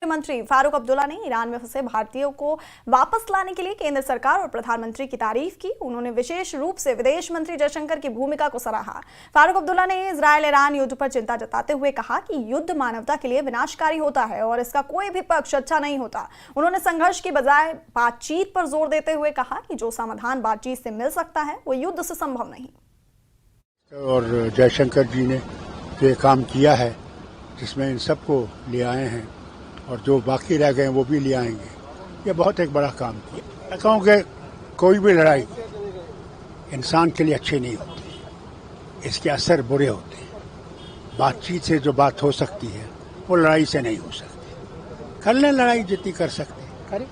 मंत्री फारूक अब्दुल्ला ने ईरान में फंसे भारतीयों को वापस लाने के लिए केंद्र सरकार और प्रधानमंत्री की तारीफ की। उन्होंने विशेष रूप से विदेश मंत्री जयशंकर की भूमिका को सराहा। फारूक अब्दुल्ला ने इजरायल ईरान युद्ध पर चिंता जताते हुए कहा कि युद्ध मानवता के लिए विनाशकारी होता है और इसका कोई भी पक्ष अच्छा नहीं होता। उन्होंने संघर्ष की बजाय बातचीत पर जोर देते हुए कहा कि जो समाधान बातचीत से मिल सकता है वो युद्ध से संभव नहीं। और जयशंकर जी ने जो काम किया है जिसमें इन सबको ले आए हैं और जो बाकी रह गए वो भी ले आएंगे, ये बहुत एक बड़ा काम किया। मैं कहूँ कि कोई भी लड़ाई इंसान के लिए अच्छी नहीं होती, इसके असर बुरे होते हैं। बातचीत से जो बात हो सकती है वो लड़ाई से नहीं हो सकती। कर लें लड़ाई जितनी कर सकते हैं करें।